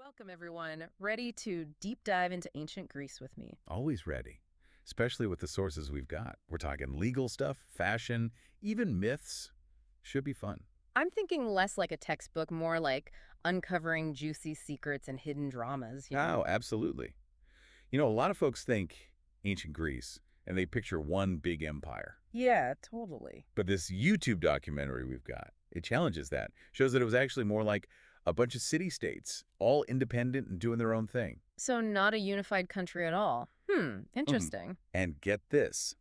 Welcome, everyone. Ready to deep dive into ancient Greece with me? Always ready, especially with the sources we've got. We're talking legal stuff, fashion, even myths. Should be fun. I'm thinking less like a textbook, more like uncovering juicy secrets and hidden dramas. Oh, absolutely. You know, a lot of folks think ancient Greece and they picture one big empire. Yeah, totally. But this YouTube documentary we've got, it challenges that. Shows that it was actually more like a bunch of city-states, all independent and doing their own thing. So, not a unified country at all. Mhm. Interesting. And get this,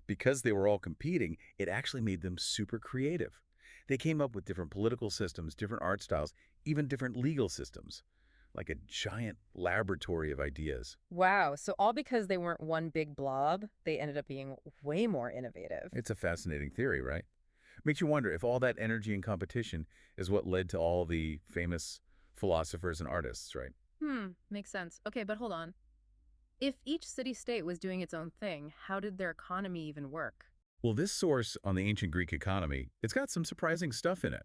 because they were all competing, it actually made them super creative. They came up with different political systems, different art styles, even different legal systems, like a giant laboratory of ideas. Wow. So, all because they weren't one big blob, they ended up being way more innovative. It's a fascinating theory, right? Makes you wonder if all that energy and competition is what led to all the famous philosophers and artists, right? Makes sense. Okay, but hold on. If each city-state was doing its own thing, how did their economy even work? Well, this source on the ancient Greek economy, it's got some surprising stuff in it.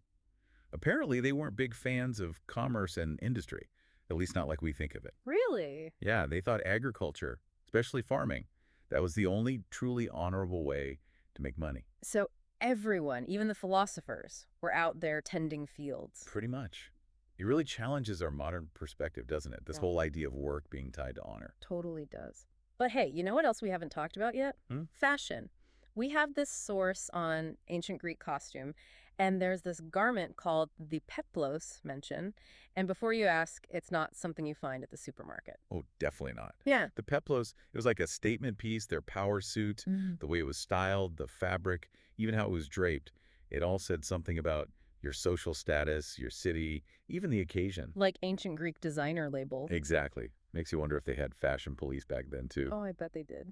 Apparently, they weren't big fans of commerce and industry, at least not like we think of it. Really? Yeah, they thought agriculture, especially farming, that was the only truly honorable way to make money. So everyone, even the philosophers, were out there tending fields. Pretty much. It really challenges our modern perspective, doesn't it? This Yeah. whole idea of work being tied to honor. Totally does. But hey, you know what else we haven't talked about yet? Hmm? Fashion. We have this source on ancient Greek costume, and there's this garment called the peplos mentioned. And before you ask, it's not something you find at the supermarket. Oh, definitely not. Yeah. The peplos, it was like a statement piece, their power suit, the way it was styled, the fabric, even how it was draped. It all said something about your social status, your city, even the occasion. Like ancient Greek designer labels. Exactly. Makes you wonder if they had fashion police back then, too. Oh, I bet they did.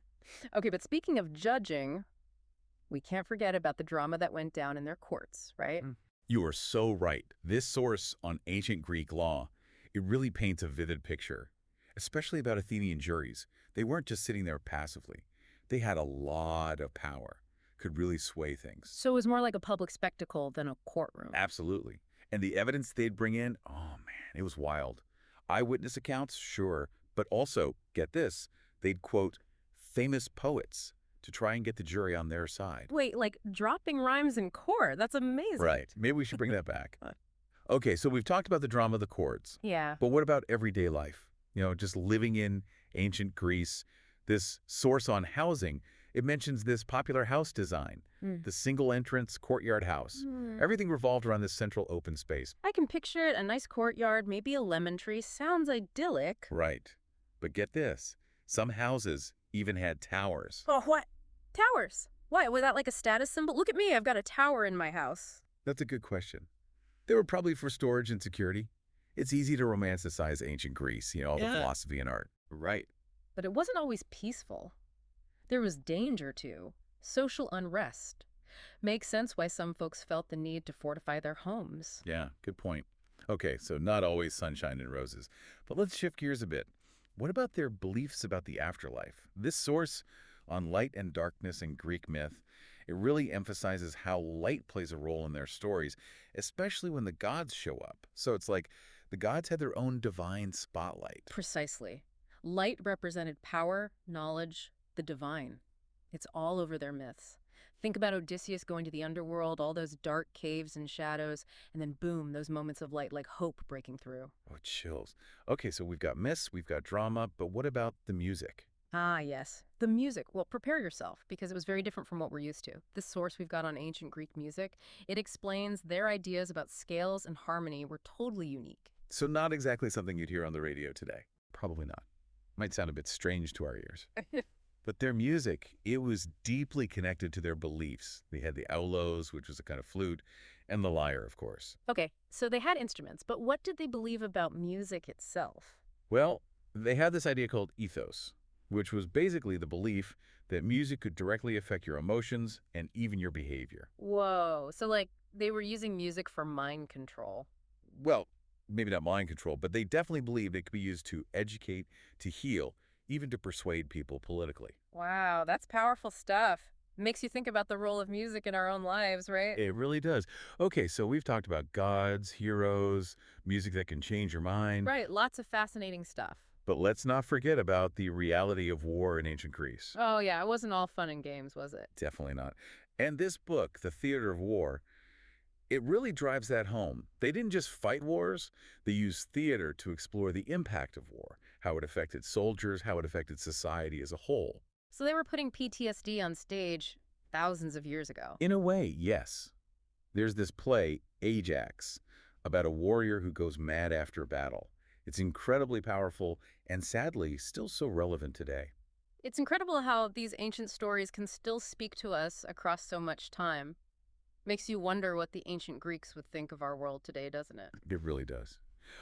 Okay, but speaking of judging, we can't forget about the drama that went down in their courts, right? You are so right. This source on ancient Greek law, it really paints a vivid picture, especially about Athenian juries. They weren't just sitting there passively. They had a lot of power, could really sway things. So it was more like a public spectacle than a courtroom. Absolutely. And the evidence they'd bring in, oh man, it was wild. Eyewitness accounts, sure, but also, get this, they'd quote famous poets to try and get the jury on their side. Wait, like dropping rhymes in court? That's amazing. Right. Maybe we should bring that back. Okay, so we've talked about the drama of the courts, Yeah. but what about everyday life? You know, just living in ancient Greece. This source on housing, it mentions this popular house design, the single entrance courtyard house. Everything revolved around this central open space. I can picture it, a nice courtyard, maybe a lemon tree. Sounds idyllic. Right. But get this, some houses even had towers. Oh, what? Towers. Why? Was that like a status symbol? Look at me, I've got a tower in my house. That's a good question. They were probably for storage and security. It's easy to romanticize ancient Greece, you know, all the philosophy and art. Right. But it wasn't always peaceful. There was danger too. Social unrest. Makes sense why some folks felt the need to fortify their homes. Yeah, good point. Okay, so not always sunshine and roses. But let's shift gears a bit. What about their beliefs about the afterlife? This source on light and darkness in Greek myth, it really emphasizes how light plays a role in their stories, especially when the gods show up. So it's like the gods had their own divine spotlight. Precisely. Light represented power, knowledge, the divine. It's all over their myths. Think about Odysseus going to the underworld, all those dark caves and shadows, and then boom, those moments of light like hope breaking through. Oh, chills. Okay, so we've got myths, we've got drama, but what about the music? Ah, yes. The music. Well, prepare yourself, because it was very different from what we're used to. This source we've got on ancient Greek music, it explains their ideas about scales and harmony were totally unique. So not exactly something you'd hear on the radio today. Probably not. Might sound a bit strange to our ears. But their music, it was deeply connected to their beliefs. They had the aulos, which was a kind of flute, and the lyre, of course. Okay, so they had instruments, but what did they believe about music itself? Well, they had this idea called ethos, which was basically the belief that music could directly affect your emotions and even your behavior. Whoa, so like they were using music for mind control. Well, maybe not mind control, but they definitely believed it could be used to educate, to heal, even to persuade people politically. Wow, that's powerful stuff. Makes you think about the role of music in our own lives, right? It really does. Okay, so we've talked about gods, heroes, music that can change your mind, Right, lots of fascinating stuff. but let's not forget about the reality of war in ancient Greece. Oh, yeah, it wasn't all fun and games, was it? Definitely not. And this book, The Theater of War, it really drives that home. They didn't just fight wars, they used theater to explore the impact of war, how it affected soldiers, how it affected society as a whole. So they were putting PTSD on stage thousands of years ago. In a way, yes. There's this play, Ajax, about a warrior who goes mad after a battle. It's incredibly powerful and sadly still so relevant today. It's incredible how these ancient stories can still speak to us across so much time. Makes you wonder what the ancient Greeks would think of our world today, doesn't it? It really does.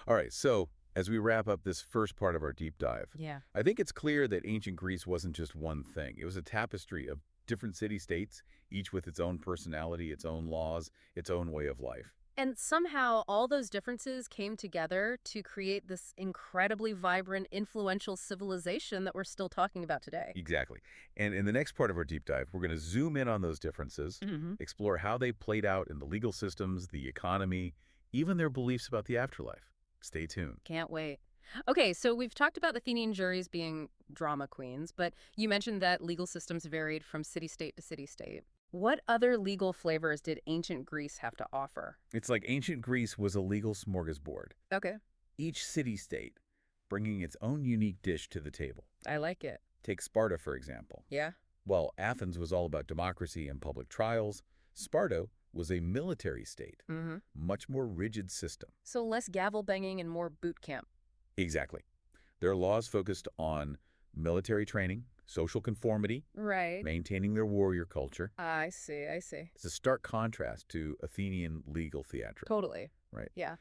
All right, so as we wrap up this first part of our deep dive, Yeah. I think it's clear that ancient Greece wasn't just one thing. It was a tapestry of different city-states, each with its own personality, its own laws, its own way of life. And somehow all those differences came together to create this incredibly vibrant, influential civilization that we're still talking about today. Exactly. And in the next part of our deep dive, we're going to zoom in on those differences, explore how they played out in the legal systems, the economy, even their beliefs about the afterlife. Stay tuned. Can't wait. Okay, so we've talked about Athenian juries being drama queens, but you mentioned that legal systems varied from city-state to city-state. What other legal flavors did ancient Greece have to offer? It's like ancient Greece was a legal smorgasbord, Okay, each city-state bringing its own unique dish to the table. I like it. Take Sparta, for example. Yeah? While Athens was all about democracy and public trials, Sparta was a military state, Mm-hmm. much more rigid system. So less gavel banging and more boot camp. Exactly. Their laws focused on military training, social conformity, Right. maintaining their warrior culture. I see, I see. It's a stark contrast to Athenian legal theatrics. Totally. Right. Yeah.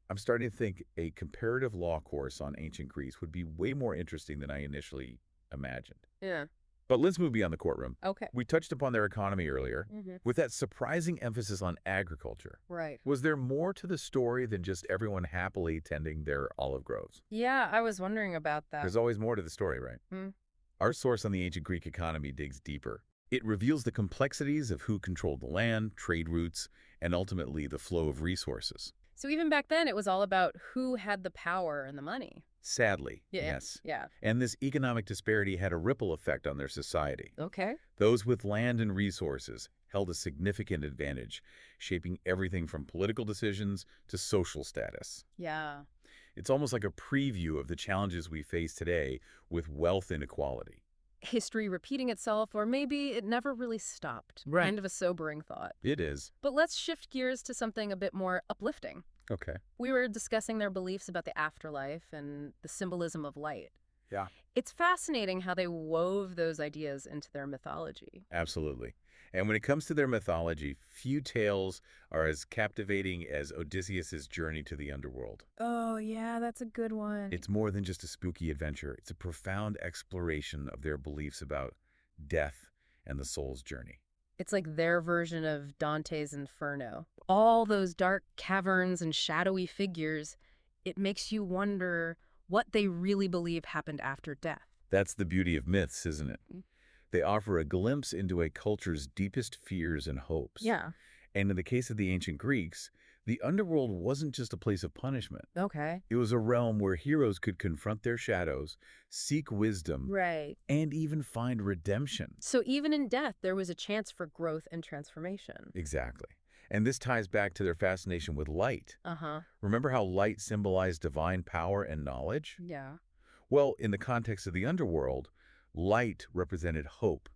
I'm starting to think a comparative law course on ancient Greece would be way more interesting than I initially imagined. Yeah. But let's move beyond the courtroom. Okay. We touched upon their economy earlier, Mm-hmm. with that surprising emphasis on agriculture. Right. Was there more to the story than just everyone happily tending their olive groves? Yeah, I was wondering about that. There's always more to the story, right? Hmm. Our source on the ancient Greek economy digs deeper. It reveals the complexities of who controlled the land, trade routes, and ultimately the flow of resources. So even back then, it was all about who had the power and the money. Sadly, Yeah. yes. Yeah. And this economic disparity had a ripple effect on their society. Okay. Those with land and resources held a significant advantage, shaping everything from political decisions to social status. Yeah. It's almost like a preview of the challenges we face today with wealth inequality. History repeating itself, or maybe it never really stopped. Right. Kind of a sobering thought. It is. But let's shift gears to something a bit more uplifting. Okay. We were discussing their beliefs about the afterlife and the symbolism of light. Yeah. It's fascinating how they wove those ideas into their mythology. Absolutely. And when it comes to their mythology, few tales are as captivating as Odysseus's journey to the underworld. Oh, yeah, that's a good one. It's more than just a spooky adventure. It's a profound exploration of their beliefs about death and the soul's journey. It's like their version of Dante's Inferno. All those dark caverns and shadowy figures, it makes you wonder what they really believe happened after death. That's the beauty of myths, isn't it? Mm. They offer a glimpse into a culture's deepest fears and hopes. Yeah. And in the case of the ancient Greeks, the underworld wasn't just a place of punishment. Okay. It was a realm where heroes could confront their shadows, seek wisdom, Right. and even find redemption. So even in death, there was a chance for growth and transformation. Exactly. And this ties back to their fascination with light. Uh-huh. Remember how light symbolized divine power and knowledge? Yeah. Well, in the context of the underworld, light represented hope,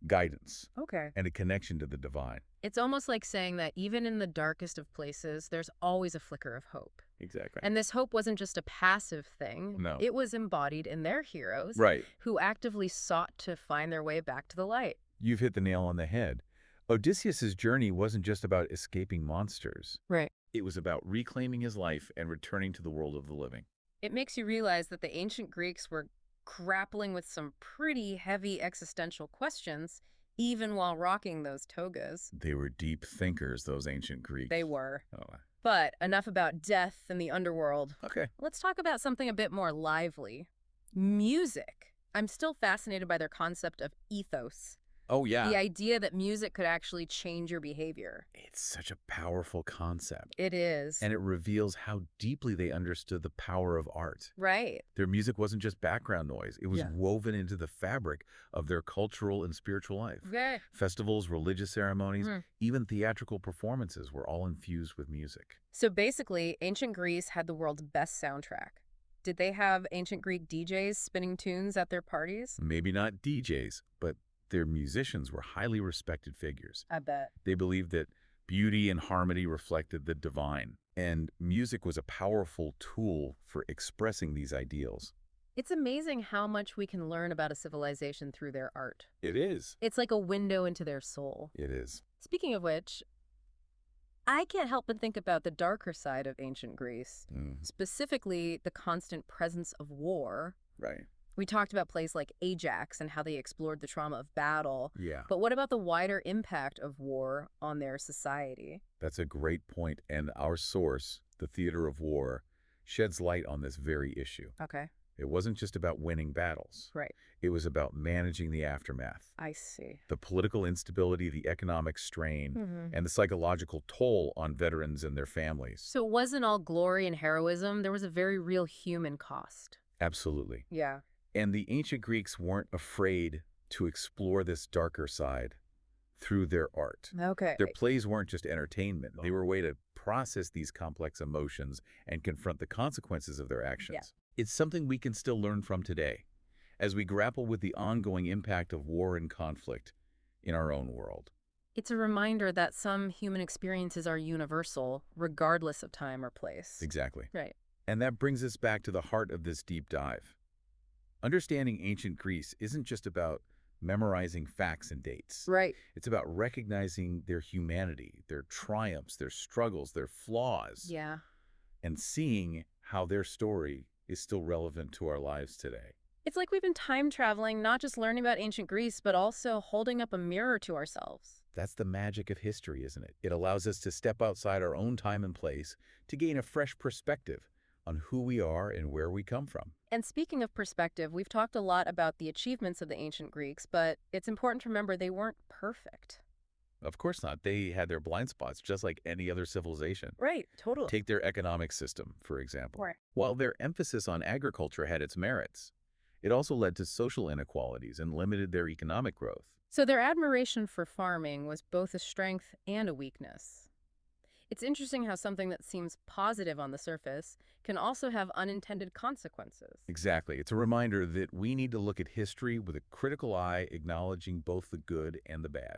guidance, Okay. and a connection to the divine. It's almost like saying that even in the darkest of places, there's always a flicker of hope. Exactly. And this hope wasn't just a passive thing. No. It was embodied in their heroes Right. who actively sought to find their way back to the light. You've hit the nail on the head. Odysseus's journey wasn't just about escaping monsters. Right. It was about reclaiming his life and returning to the world of the living. It makes you realize that the ancient Greeks were grappling with some pretty heavy existential questions, even while rocking those togas. They were deep thinkers, those ancient Greeks. They were. Oh, But enough about death and the underworld. okay. Let's talk about something a bit more lively. Music. I'm still fascinated by their concept of ethos. Oh, yeah. The idea that music could actually change your behavior. It's such a powerful concept. It is. And it reveals how deeply they understood the power of art. Right. Their music wasn't just background noise. It was Yeah. woven into the fabric of their cultural and spiritual life. Okay. Festivals, religious ceremonies, Mhm. even theatrical performances were all infused with music. So basically, ancient Greece had the world's best soundtrack. Did they have ancient Greek DJs spinning tunes at their parties? Maybe not DJs, but their musicians were highly respected figures. I bet. They believed that beauty and harmony reflected the divine, and music was a powerful tool for expressing these ideals. It's amazing how much we can learn about a civilization through their art. It is. It's like a window into their soul. It is. Speaking of which, I can't help but think about the darker side of ancient Greece, specifically the constant presence of war. Right. We talked about plays like Ajax and how they explored the trauma of battle. Yeah. But what about the wider impact of war on their society? That's a great point, and our source, The Theater of War, sheds light on this very issue. Okay. It wasn't just about winning battles. Right. It was about managing the aftermath. I see. The political instability, the economic strain, Mm-hmm. and the psychological toll on veterans and their families. So it wasn't all glory and heroism. There was a very real human cost. Absolutely. Yeah. And the ancient Greeks weren't afraid to explore this darker side through their art. Okay. Their plays weren't just entertainment. They were a way to process these complex emotions and confront the consequences of their actions. Yeah. It's something we can still learn from today as we grapple with the ongoing impact of war and conflict in our own world. It's a reminder that some human experiences are universal, regardless of time or place. Exactly. Right. And that brings us back to the heart of this deep dive. Understanding ancient Greece isn't just about memorizing facts and dates. Right. It's about recognizing their humanity, their triumphs, their struggles, their flaws, Yeah. and seeing how their story is still relevant to our lives today. It's like we've been time traveling, not just learning about ancient Greece, but also holding up a mirror to ourselves. That's the magic of history, isn't it? It allows us to step outside our own time and place to gain a fresh perspective on who we are and where we come from. And speaking of perspective, we've talked a lot about the achievements of the ancient Greeks, but it's important to remember they weren't perfect. Of course not. They had their blind spots, just like any other civilization. Right, totally. Take their economic system, for example. Right. While their emphasis on agriculture had its merits, it also led to social inequalities and limited their economic growth. So their admiration for farming was both a strength and a weakness. It's interesting how something that seems positive on the surface can also have unintended consequences. Exactly. It's a reminder that we need to look at history with a critical eye, acknowledging both the good and the bad.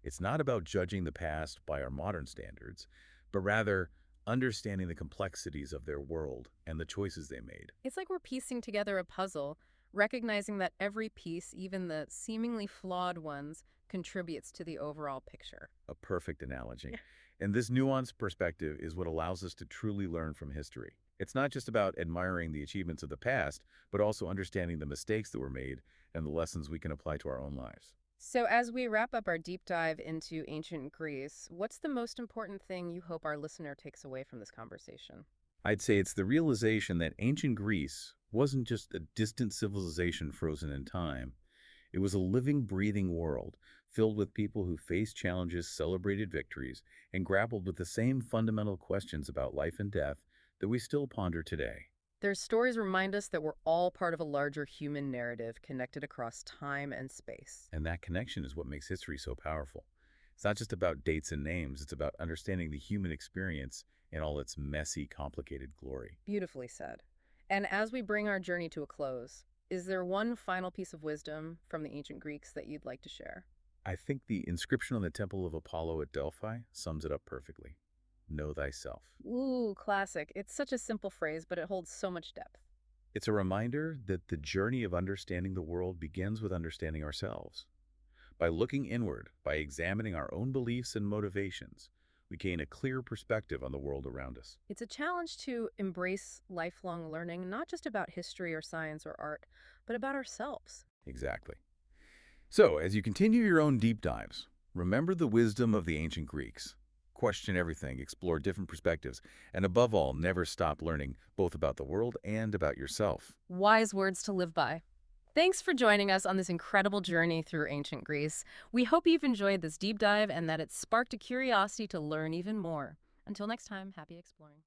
It's not about judging the past by our modern standards, but rather understanding the complexities of their world and the choices they made. It's like we're piecing together a puzzle, recognizing that every piece, even the seemingly flawed ones, contributes to the overall picture. A perfect analogy. And this nuanced perspective is what allows us to truly learn from history. It's not just about admiring the achievements of the past, but also understanding the mistakes that were made and the lessons we can apply to our own lives. So as we wrap up our deep dive into ancient Greece, what's the most important thing you hope our listener takes away from this conversation? I'd say it's the realization that ancient Greece wasn't just a distant civilization frozen in time. It was a living, breathing world filled with people who faced challenges, celebrated victories, and grappled with the same fundamental questions about life and death that we still ponder today. Their stories remind us that we're all part of a larger human narrative connected across time and space. And that connection is what makes history so powerful. It's not just about dates and names, it's about understanding the human experience in all its messy, complicated glory. Beautifully said. And as we bring our journey to a close, is there one final piece of wisdom from the ancient Greeks that you'd like to share? I think the inscription on the Temple of Apollo at Delphi sums it up perfectly. Know thyself. Ooh, classic. It's such a simple phrase, but it holds so much depth. It's a reminder that the journey of understanding the world begins with understanding ourselves. By looking inward, by examining our own beliefs and motivations, we gain a clear perspective on the world around us. It's a challenge to embrace lifelong learning, not just about history or science or art, but about ourselves. Exactly. So, as you continue your own deep dives, remember the wisdom of the ancient Greeks. Question everything, explore different perspectives, and above all, never stop learning both about the world and about yourself. Wise words to live by. Thanks for joining us on this incredible journey through ancient Greece. We hope you've enjoyed this deep dive and that it sparked a curiosity to learn even more. Until next time, happy exploring.